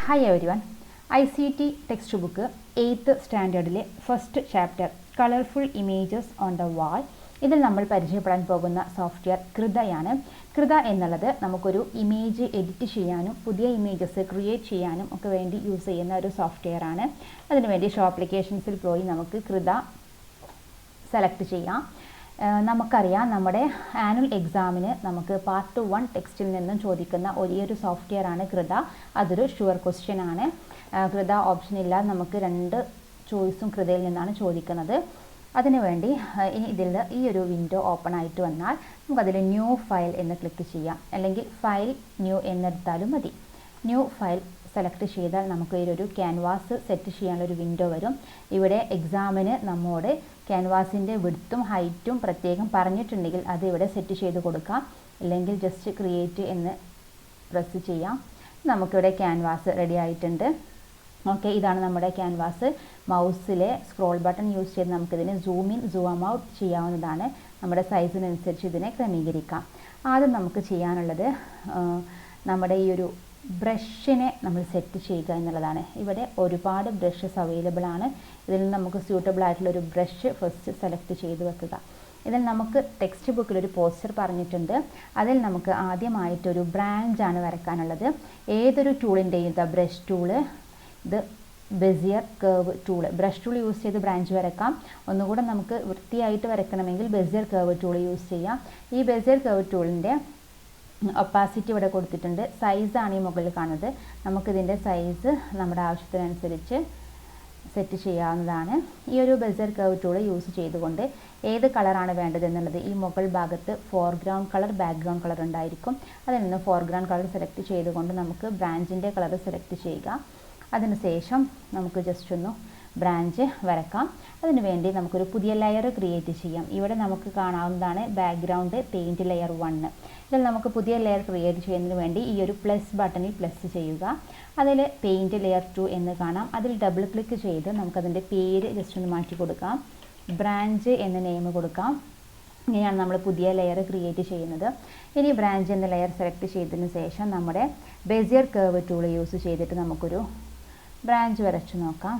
Hi everyone. ICT textbook 8th സ്റ്റാൻഡേർഡിലെ first chapter colourful images on the wall. ഇതിൽ നമ്മൾ പരിചയപ്പെടാൻ പോകുന്ന സോഫ്റ്റ്വെയർ കൃതയാണ്. കൃത എന്നുള്ളത് നമുക്കൊരു ഇമേജ് എഡിറ്റ് ചെയ്യാനും പുതിയ ഇമേജസ് ക്രിയേറ്റ് ചെയ്യാനും ഒക്കെ വേണ്ടി യൂസ് ചെയ്യുന്ന ഒരു സോഫ്റ്റ്വെയർ ആണ്. അതിനുവേണ്ടി ഷോ ആപ്ലിക്കേഷൻസിൽ പോയി നമുക്ക് കൃത സെലക്ട് ചെയ്യാം. നമുക്കറിയാം നമ്മുടെ ആനുവൽ എക്സാമിന് നമുക്ക് പാർട്ട് 1 ടെക്സ്റ്റിൽ നിന്നും ചോദിക്കുന്ന ഒരേയൊരു സോഫ്റ്റ്വെയർ ആണ് കൃത. അതൊരു ഷുവർ ക്വസ്റ്റ്യൻ ആണ്. കൃത ഓപ്ഷൻ ഇല്ലാതെ നമുക്ക് 2 ചോയ്സും കൃതയിൽ നിന്നാണ് ചോദിക്കുന്നത്. അതിനുവേണ്ടി ഇനി ഇതിൽ ഈ ഒരു വിൻഡോ ഓപ്പൺ ആയിട്ട് വന്നാൽ നമുക്കതിൽ ന്യൂ ഫയൽ എന്ന് ക്ലിക്ക് ചെയ്യാം, അല്ലെങ്കിൽ ഫയൽ ന്യൂ എന്നെടുത്താലും മതി. ന്യൂ ഫയൽ സെലക്ട് ചെയ്താൽ നമുക്ക് ഇതിലൊരു ക്യാൻവാസ് സെറ്റ് ചെയ്യാനുള്ളൊരു വിൻഡോ വരും. ഇവിടെ എക്സാമിന് നമ്മോട് ക്യാൻവാസിൻ്റെ വിഡ്ത്തും ഹൈറ്റും പ്രത്യേകം പറഞ്ഞിട്ടുണ്ടെങ്കിൽ അത് ഇവിടെ സെറ്റ് ചെയ്ത് കൊടുക്കാം, അല്ലെങ്കിൽ ജസ്റ്റ് ക്രിയേറ്റ് എന്ന് പ്രസ് ചെയ്യാം. നമുക്കിവിടെ ക്യാൻവാസ് റെഡി ആയിട്ടുണ്ട്. ഓക്കെ, ഇതാണ് നമ്മുടെ ക്യാൻവാസ്. മൗസിലെ സ്ക്രോൾ ബട്ടൺ യൂസ് ചെയ്ത് നമുക്കിതിനെ സൂം ഇൻ സൂം ഔട്ട് ചെയ്യാവുന്നതാണ്. നമ്മുടെ സൈസിനനുസരിച്ച് ഇതിനെ ക്രമീകരിക്കാം. ആദ്യം നമുക്ക് ചെയ്യാനുള്ളത് നമ്മുടെ ഈ ഒരു ബ്രഷിനെ നമ്മൾ സെറ്റ് ചെയ്യുക എന്നുള്ളതാണ്. ഇവിടെ ഒരുപാട് ബ്രഷസ് അവൈലബിൾ ആണ്. ഇതിൽ നിന്ന് നമുക്ക് സ്യൂട്ടബിൾ ആയിട്ടുള്ളൊരു ബ്രഷ് ഫസ്റ്റ് സെലക്ട് ചെയ്ത് വെക്കുക. ഇതിൽ നമുക്ക് ടെക്സ്റ്റ് ബുക്കിലൊരു പോസ്റ്റർ പറഞ്ഞിട്ടുണ്ട്. അതിൽ നമുക്ക് ആദ്യമായിട്ടൊരു ബ്രാഞ്ചാണ് വരയ്ക്കാനുള്ളത്. ഏതൊരു ടൂളിൻ്റെയും ബ്രഷ് ടൂള്, ഇത് Bezier curve tool, brush tool use ചെയ്ത് ബ്രാഞ്ച് വരക്കാം. ഒന്നുകൂടെ നമുക്ക് വൃത്തിയായിട്ട് വരയ്ക്കണമെങ്കിൽ ബെസിയർ കർവ് ടൂൾ യൂസ് ചെയ്യാം. ഈ ബെസിയർ കർവ് ടൂളിൻ്റെ ഒപ്പാസിറ്റി ഇവിടെ കൊടുത്തിട്ടുണ്ട്. സൈസാണ് ഈ മുകളിൽ കാണുന്നത്. നമുക്കിതിൻ്റെ സൈസ് നമ്മുടെ ആവശ്യത്തിനനുസരിച്ച് സെറ്റ് ചെയ്യാവുന്നതാണ്. ഈ ഒരു ബെസിയർ കർവ് ടൂൾ യൂസ് ചെയ്തുകൊണ്ട് ഏത് കളറാണ് വേണ്ടത് എന്നുള്ളത് ഈ മുകൾ ഭാഗത്ത് ഫോർഗ്രൗണ്ട് കളർ, ബാക്ക്ഗ്രൗണ്ട് കളർ ഉണ്ടായിരിക്കും. അതിൽ നിന്ന് ഫോർഗ്രൗണ്ട് കളർ സെലക്ട് ചെയ്തുകൊണ്ട് നമുക്ക് ബ്രാഞ്ചിൻ്റെ കളർ സെലക്ട് ചെയ്യുക. അതിനുശേഷം നമുക്ക് ജസ്റ്റ് ഒന്ന് ബ്രാഞ്ച് വരക്കാം. അതിനുവേണ്ടി നമുക്കൊരു പുതിയ ലെയർ ക്രിയേറ്റ് ചെയ്യാം. ഇവിടെ നമുക്ക് കാണാവുന്നതാണ് ബാക്ക്ഗ്രൗണ്ട് പെയിൻറ്റ് ലെയർ 1. ഇതിൽ നമുക്ക് പുതിയ ലെയർ ക്രിയേറ്റ് ചെയ്യുന്നതിന് വേണ്ടി ഈ ഒരു പ്ലസ് ബട്ടണിൽ പ്ലസ് ചെയ്യുക. അതിൽ പെയിൻറ്റ് ലെയർ 2 എന്ന് കാണാം. അതിൽ ഡബിൾ ക്ലിക്ക് ചെയ്ത് നമുക്കതിൻ്റെ പേര് ജസ്റ്റ് ഒന്ന് മാറ്റി കൊടുക്കാം. ബ്രാഞ്ച് എന്ന നെയിം കൊടുക്കാം. ഇങ്ങനെയാണ് നമ്മൾ പുതിയ ലെയർ ക്രിയേറ്റ് ചെയ്യുന്നത്. ഇനി ബ്രാഞ്ച് എന്ന ലെയർ സെലക്ട് ചെയ്തതിന് ശേഷം നമ്മുടെ ബെസിയർ കർവ് ടൂൾ യൂസ് ചെയ്തിട്ട് നമുക്കൊരു ബ്രാഞ്ച് വരച്ചു നോക്കാം.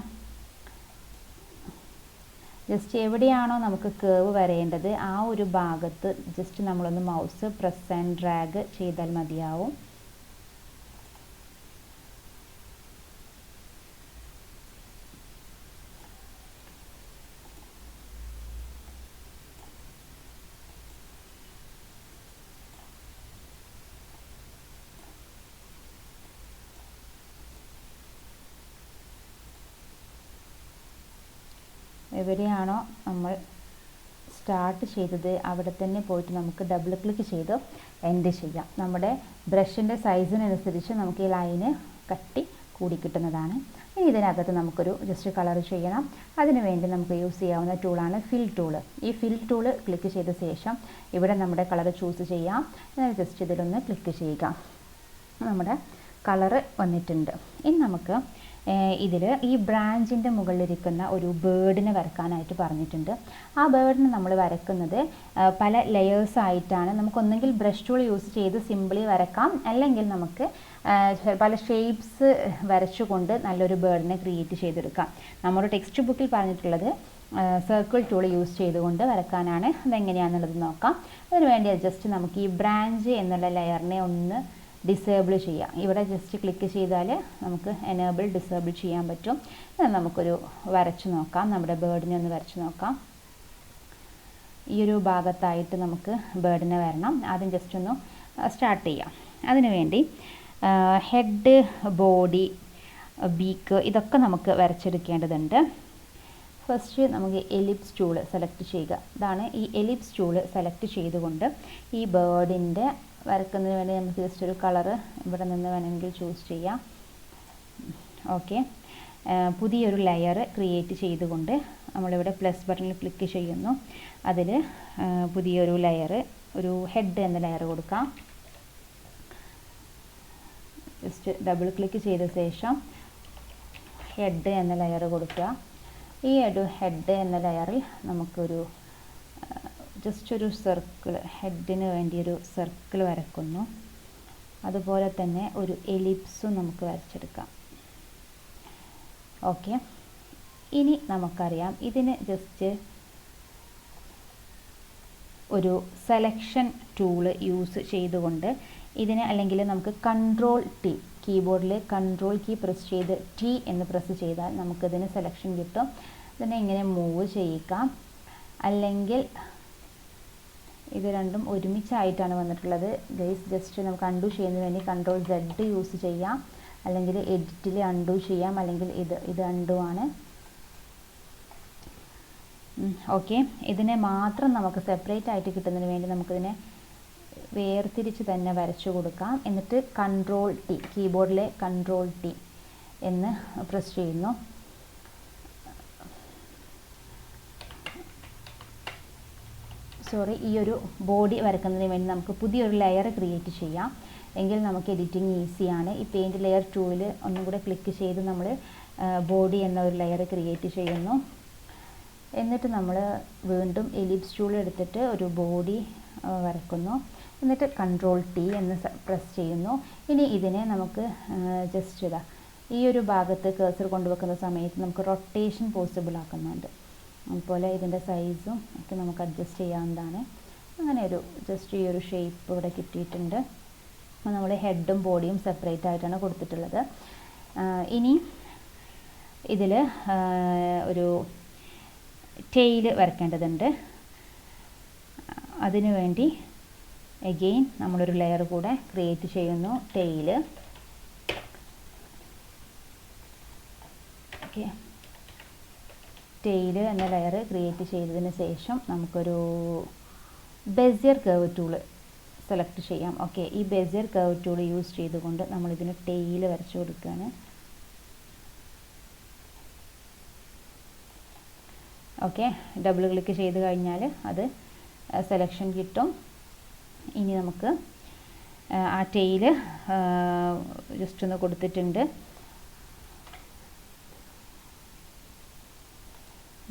ജസ്റ്റ് എവിടെയാണോ നമുക്ക് കേവ് വരേണ്ടത് ആ ഒരു ഭാഗത്ത് ജസ്റ്റ് നമ്മളൊന്ന് മൗസ് പ്രസ് ആൻഡ് ഡ്രാഗ് ചെയ്താൽ മതിയാവും. എവിടെയാണോ നമ്മൾ സ്റ്റാർട്ട് ചെയ്തത് അവിടെ തന്നെ പോയിട്ട് നമുക്ക് ഡബിൾ ക്ലിക്ക് ചെയ്ത് എൻഡ് ചെയ്യാം. നമ്മുടെ ബ്രഷിൻ്റെ സൈസിനനുസരിച്ച് നമുക്ക് ഈ ലൈന് കട്ടി കൂടി കിട്ടുന്നതാണ്. ഇനി ഇതിനകത്ത് നമുക്കൊരു ജസ്റ്റ് കളർ ചെയ്യണം. അതിനുവേണ്ടി നമുക്ക് യൂസ് ചെയ്യാവുന്ന ടൂളാണ് ഫിൽ ടൂള്. ഈ ഫിൽ ടൂള് ക്ലിക്ക് ചെയ്ത ശേഷം ഇവിടെ നമ്മുടെ കളർ ചൂസ് ചെയ്യാം. ജസ്റ്റ് ഇതിലൊന്ന് ക്ലിക്ക് ചെയ്യുക. നമ്മുടെ കളറ് വന്നിട്ടുണ്ട്. ഇനി നമുക്ക് ഇതിൽ ഈ ബ്രാഞ്ചിൻ്റെ മുകളിലിരിക്കുന്ന ഒരു ബേർഡിനെ വരക്കാനായിട്ട് പറഞ്ഞിട്ടുണ്ട്. ആ ബേർഡിനെ നമ്മൾ വരക്കുന്നത് പല ലെയേഴ്സ് ആയിട്ടാണ്. നമുക്കൊന്നെങ്കിൽ ബ്രഷ് ടൂൾ യൂസ് ചെയ്ത് സിമ്പിളി വരക്കാം, അല്ലെങ്കിൽ നമുക്ക് പല ഷേപ്സ് വരച്ചുകൊണ്ട് നല്ലൊരു ബേർഡിനെ ക്രിയേറ്റ് ചെയ്തെടുക്കാം. നമ്മുടെ ടെക്സ്റ്റ് ബുക്കിൽ പറഞ്ഞിട്ടുള്ളത് സർക്കിൾ ടൂൾ യൂസ് ചെയ്തുകൊണ്ട് വരക്കാനാണ്. അതെങ്ങനെയാണെന്നുള്ളത് നോക്കാം. അതിനുവേണ്ടി ജസ്റ്റ് നമുക്ക് ഈ ബ്രാഞ്ച് എന്നുള്ള ലെയറിനെ ഒന്ന് ഡിസേബിൾ ചെയ്യാം. ഇവിടെ ജസ്റ്റ് ക്ലിക്ക് ചെയ്താൽ നമുക്ക് എനേബിൾ ഡിസേബിൾ ചെയ്യാൻ പറ്റും. നമുക്കൊരു വരച്ച് നോക്കാം. നമ്മുടെ ബേർഡിനെ ഒന്ന് വരച്ച് നോക്കാം. ഈ ഒരു ഭാഗത്തായിട്ട് നമുക്ക് ബേർഡിനെ വരണം. ആദ്യം ജസ്റ്റ് ഒന്ന് സ്റ്റാർട്ട് ചെയ്യാം. അതിനുവേണ്ടി ഹെഡ്, ബോഡി, ബീക്ക് ഇതൊക്കെ നമുക്ക് വരച്ചെടുക്കേണ്ടതുണ്ട്. ഫസ്റ്റ് നമുക്ക് എലിപ്സ് ടൂൾ സെലക്ട് ചെയ്യുക. ഇതാണ് ഈ എലിപ്സ് ടൂൾ സെലക്ട് ചെയ്തുകൊണ്ട് ഈ ബേർഡിൻ്റെ വരക്കുന്നതിന് വേണ്ടി നമുക്ക് ജസ്റ്റ് ഒരു കളറ് ഇവിടെ നിന്ന് വേണമെങ്കിൽ ചൂസ് ചെയ്യാം. ഓക്കെ, പുതിയൊരു ലെയർ ക്രിയേറ്റ് ചെയ്തുകൊണ്ട് നമ്മളിവിടെ പ്ലസ് ബട്ടണിൽ ക്ലിക്ക് ചെയ്യുന്നു. അതിൽ പുതിയൊരു ലെയർ, ഒരു ഹെഡ് എന്ന ലെയർ കൊടുക്കാം. ജസ്റ്റ് ഡബിൾ ക്ലിക്ക് ചെയ്ത ശേഷം ഹെഡ് എന്ന ലെയർ കൊടുക്കുക. ഈ ഒരു ഹെഡ് എന്ന ലെയറിൽ നമുക്കൊരു ജസ്റ്റ് ഒരു സർക്കിൾ, ഹെഡിന് വേണ്ടി ഒരു സർക്കിൾ വരക്കുന്നു. അതുപോലെ തന്നെ ഒരു എലിപ്സും നമുക്ക് വരച്ചെടുക്കാം. ഓക്കെ, ഇനി നമുക്കറിയാം ഇതിന് ജസ്റ്റ് ഒരു സെലക്ഷൻ ടൂള് യൂസ് ചെയ്തുകൊണ്ട് ഇതിനെ, അല്ലെങ്കിൽ നമുക്ക് കൺട്രോൾ ടി, കീബോർഡിൽ കൺട്രോൾ കീ പ്രസ് ചെയ്ത് ടി എന്ന് പ്രസ് ചെയ്താൽ നമുക്കിതിന് സെലക്ഷൻ കിട്ടും. ഇതിനെ ഇങ്ങനെ മൂവ് ചെയ്യിക്കാം, അല്ലെങ്കിൽ ഇത് രണ്ടും ഒരുമിച്ചായിട്ടാണ് വന്നിട്ടുള്ളത് ഗൈസ്. ജസ്റ്റ് നമുക്ക് അൺഡു ചെയ്യുന്നതിന് വേണ്ടി കൺട്രോൾ സെഡ് യൂസ് ചെയ്യാം, അല്ലെങ്കിൽ എഡിറ്റിൽ അൺഡു ചെയ്യാം, അല്ലെങ്കിൽ ഇത് അൺഡു ആണ്. ഓക്കെ, ഇതിനെ മാത്രം നമുക്ക് സെപ്പറേറ്റ് ആയിട്ട് കിട്ടുന്നതിന് വേണ്ടി നമുക്കിതിനെ വേർതിരിച്ച് തന്നെ വരച്ചു കൊടുക്കാം. എന്നിട്ട് കൺട്രോൾ ടി, കീബോർഡിലെ കൺട്രോൾ ടി എന്ന് പ്രസ് ചെയ്യുന്നു. സോറി, ഈ ഒരു ബോഡി വരക്കുന്നതിന് വേണ്ടി നമുക്ക് പുതിയൊരു ലെയർ ക്രിയേറ്റ് ചെയ്യാം, എങ്കിൽ നമുക്ക് എഡിറ്റിംഗ് ഈസിയാണ്. ഈ പെയിൻറ് ലെയർ ടൂവിൽ ഒന്നും കൂടെ ക്ലിക്ക് ചെയ്ത് നമ്മൾ ബോഡി എന്ന ഒരു ലെയർ ക്രിയേറ്റ് ചെയ്യുന്നു. എന്നിട്ട് നമ്മൾ വീണ്ടും എലിപ്സ് ടൂൾ എടുത്തിട്ട് ഒരു ബോഡി വരക്കുന്നു. എന്നിട്ട് കൺട്രോൾ ടി എന്ന് പ്രസ് ചെയ്യുന്നു. ഇനി ഇതിനെ നമുക്ക് ജസ്റ്റ് ഈ ഒരു ഭാഗത്ത് കേഴ്സർ കൊണ്ടുവെക്കുന്ന സമയത്ത് നമുക്ക് റൊട്ടേഷൻ പോസിബിൾ ആക്കുന്നുണ്ട്. അതുപോലെ ഇതിൻ്റെ സൈസും ഒക്കെ നമുക്ക് അഡ്ജസ്റ്റ് ചെയ്യാവുന്നതാണ്. അങ്ങനെ ഒരു ജസ്റ്റ് ഈ ഒരു ഷേപ്പ് ഇവിടെ കിട്ടിയിട്ടുണ്ട്. നമ്മൾ ഹെഡും ബോഡിയും സെപ്പറേറ്റ് ആയിട്ടാണ് കൊടുത്തിട്ടുള്ളത്. ഇനി ഇതിൽ ഒരു ടെയിൽ വരയ്ക്കേണ്ടതുണ്ട്. അതിനുവേണ്ടി അഗെയിൻ നമ്മളൊരു ലെയർ കൂടെ ക്രിയേറ്റ് ചെയ്യുന്നു, ടെയിൽ. ഓക്കെ, ടെയിൽ എന്ന ലെയർ ക്രിയേറ്റ് ചെയ്തതിന് ശേഷം നമുക്കൊരു ബെസിയർ കർവ് ടൂൾ സെലക്ട് ചെയ്യാം. ഓക്കെ, ഈ ബെസിയർ കർവ് ടൂൾ യൂസ് ചെയ്തുകൊണ്ട് നമ്മളിതിന് ടെയിൽ വരച്ചു കൊടുക്കുകയാണ്. ഓക്കെ, ഡബിൾ ക്ലിക്ക് ചെയ്ത് കഴിഞ്ഞാൽ അത് സെലക്ഷൻ കിട്ടും. ഇനി നമുക്ക് ആ ടെയിൽ ജസ്റ്റ് ഒന്ന് കൊടുത്തിട്ടുണ്ട്.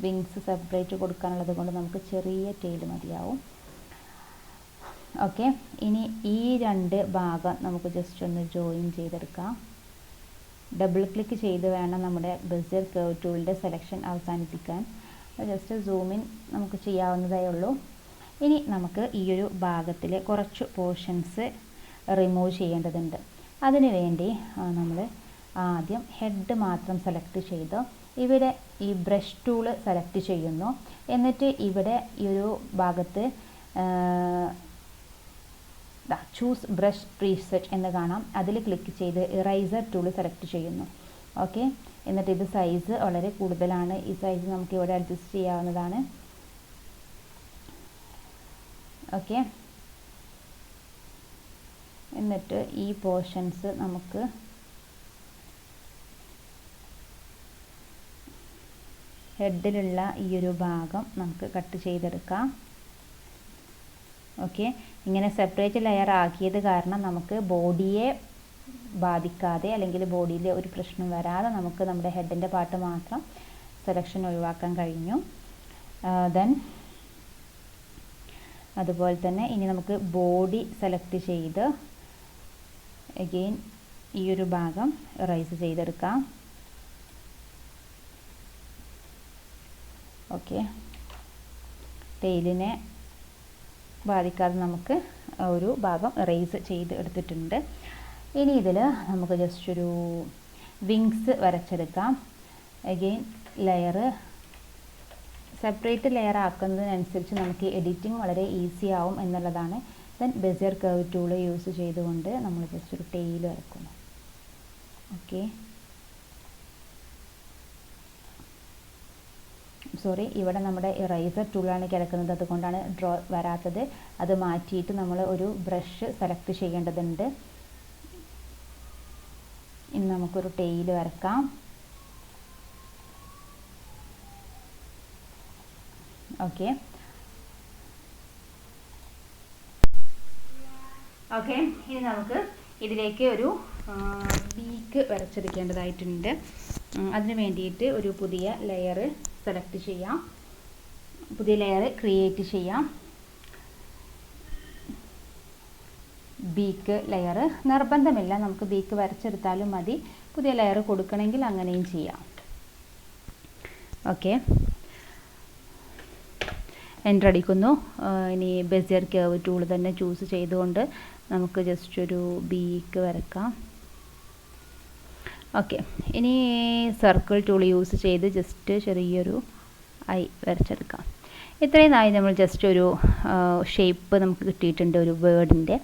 വിങ്സ് സെപ്പറേറ്റ് കൊടുക്കാനുള്ളത് കൊണ്ട് നമുക്ക് ചെറിയ ടെയിൽ മതിയാവും. ഓക്കെ, ഇനി ഈ രണ്ട് ഭാഗം നമുക്ക് ജസ്റ്റ് ഒന്ന് ജോയിൻ ചെയ്തെടുക്കാം. ഡബിൾ ക്ലിക്ക് ചെയ്ത് വേണം നമ്മുടെ ബെസിയർ കർവ് ടൂളിൻ്റെ സെലക്ഷൻ അവസാനിപ്പിക്കാൻ. ജസ്റ്റ് സൂമിൻ നമുക്ക് ചെയ്യാവുന്നതേ ഉള്ളൂ. ഇനി നമുക്ക് ഈ ഒരു ഭാഗത്തിലെ കുറച്ച് പോർഷൻസ് റിമൂവ് ചെയ്യേണ്ടതുണ്ട്. അതിനു വേണ്ടി നമ്മൾ ആദ്യം ഹെഡ് മാത്രം സെലക്ട് ചെയ്ത് ഇവിടെ ഈ ബ്രഷ് ടൂള് സെലക്ട് ചെയ്യുന്നു. എന്നിട്ട് ഇവിടെ ഈ ഒരു ഭാഗത്ത് ചൂസ് ബ്രഷ് പ്രീസെറ്റ് എന്ന് കാണാം, അതിൽ ക്ലിക്ക് ചെയ്ത് ഇറൈസർ ടൂള് സെലക്ട് ചെയ്യുന്നു. ഓക്കെ, എന്നിട്ട് ഇത് സൈസ് വളരെ കൂടുതലാണ്, ഈ സൈസ് നമുക്ക് ഇവിടെ അഡ്ജസ്റ്റ് ചെയ്യാവുന്നതാണ്. ഓക്കെ, എന്നിട്ട് ഈ പോർഷൻസ് നമുക്ക് ഹെഡിലുള്ള ഈ ഒരു ഭാഗം നമുക്ക് കട്ട് ചെയ്തെടുക്കാം. ഓക്കെ, ഇങ്ങനെ സെപ്പറേറ്റ് ലെയർ ആക്കിയത് കാരണം നമുക്ക് ബോഡിയെ ബാധിക്കാതെ, അല്ലെങ്കിൽ ബോഡിയിൽ ഒരു പ്രശ്നം വരാതെ നമുക്ക് നമ്മുടെ ഹെഡിൻ്റെ പാർട്ട് മാത്രം സെലക്ഷൻ ഒഴിവാക്കാൻ കഴിഞ്ഞു. ദെൻ അതുപോലെ തന്നെ ഇനി നമുക്ക് ബോഡി സെലക്ട് ചെയ്ത് അഗെയിൻ ഈ ഒരു ഭാഗം ഇറേസ് ചെയ്തെടുക്കാം. ഓക്കെ, ടെയിലിനെ ബാധിക്കാതെ നമുക്ക് ഒരു ഭാഗം ഇറേസ് ചെയ്ത് എടുത്തിട്ടുണ്ട്. ഇനി ഇതിൽ നമുക്ക് ജസ്റ്റ് ഒരു വിങ്സ് വരച്ചെടുക്കാം. അഗെയിൻ ലെയർ സെപ്പറേറ്റ് ലെയർ ആക്കുന്നതിനനുസരിച്ച് നമുക്ക് എഡിറ്റിംഗ് വളരെ ഈസി ആവും എന്നുള്ളതാണ്. Then Bezier curve tool use ചെയ്തുകൊണ്ട് നമ്മൾ ജസ്റ്റ് ഒരു ടെയിൽ വരക്കുന്നു. ഓക്കെ, സോറി, ഇവിടെ നമ്മുടെ ഇറേസർ ടൂളാണ് കിടക്കുന്നത്, അതുകൊണ്ടാണ് ഡ്രോ വരാത്തത്. അത് മാറ്റിയിട്ട് നമ്മൾ ഒരു ബ്രഷ് സെലക്ട് ചെയ്യേണ്ടതുണ്ട്. ഇനി നമുക്കൊരു ടെയിൽ വരക്കാം. ഓക്കെ, ഓക്കെ, ഇനി നമുക്ക് ഇതിലേക്ക് ഒരു ബീക്ക് വരച്ചെടുക്കേണ്ടതായിട്ടുണ്ട്. അതിന് വേണ്ടിയിട്ട് ഒരു പുതിയ ലെയർ സെലക്ട് ചെയ്യാം, പുതിയ ലെയർ ക്രിയേറ്റ് ചെയ്യാം. ബീക്ക് ലെയർ നിർബന്ധമില്ല, നമുക്ക് ബീക്ക് വരച്ചെടുത്താലും മതി. പുതിയ ലെയർ കൊടുക്കണമെങ്കിൽ അങ്ങനെയും ചെയ്യാം. ഓക്കെ, എൻ്റർ അടിക്കുന്നു. ഇനി ബെസിയർ കർവ് ടൂൾ തന്നെ ചൂസ് ചെയ്തുകൊണ്ട് നമുക്ക് ജസ്റ്റ് ഒരു ബീക്ക് വരക്കാം. ഓക്കെ, ഇനി സർക്കിൾ ടൂൾ യൂസ് ചെയ്ത് ജസ്റ്റ് ചെറിയൊരു ഐ വരച്ചെടുക്കാം. ഇത്രയും നായി നമ്മൾ ജസ്റ്റ് ഒരു ഷേപ്പ് നമുക്ക് കിട്ടിയിട്ടുണ്ട് ഒരു വേർഡിൻ്റെ.